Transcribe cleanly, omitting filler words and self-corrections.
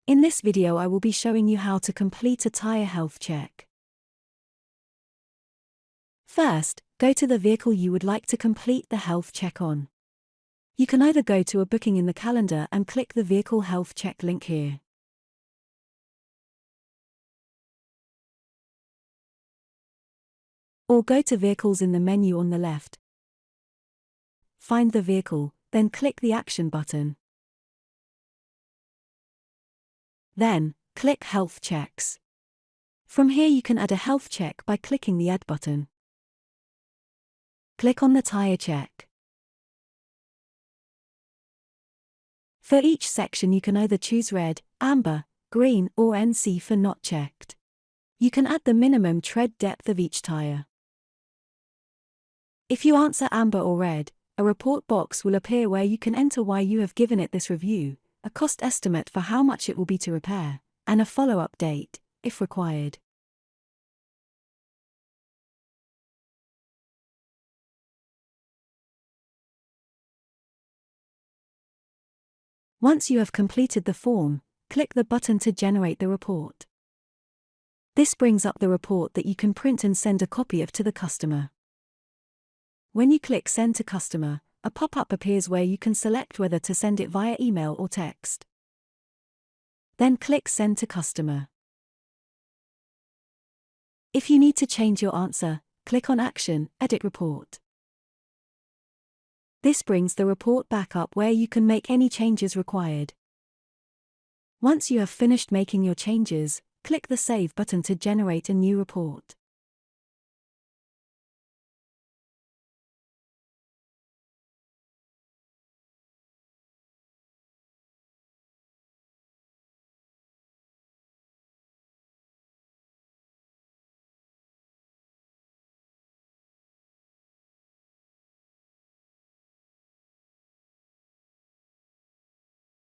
In this video I will be showing you how to complete a Tyre health check. First, go to the vehicle you would like to complete the health check on. You can either go to a booking in the calendar and click the vehicle health check link here. Or go to vehicles in the menu on the left. Find the vehicle, then click the action button. Then, click Health Checks. From here you can add a health check by clicking the Add button. Click on the Tyre check. For each section you can either choose red, amber, green or NC for not checked. You can add the minimum tread depth of each tyre. If you answer amber or red, a report box will appear where you can enter why you have given it this review, a cost estimate for how much it will be to repair, and a follow-up date, if required. Once you have completed the form, click the button to generate the report. This brings up the report that you can print and send a copy of to the customer. When you click Send to Customer, a pop-up appears where you can select whether to send it via email or text. Then click Send to Customer. If you need to change your answer, click on Action, Edit Report. This brings the report back up where you can make any changes required. Once you have finished making your changes, click the Save button to generate a new report.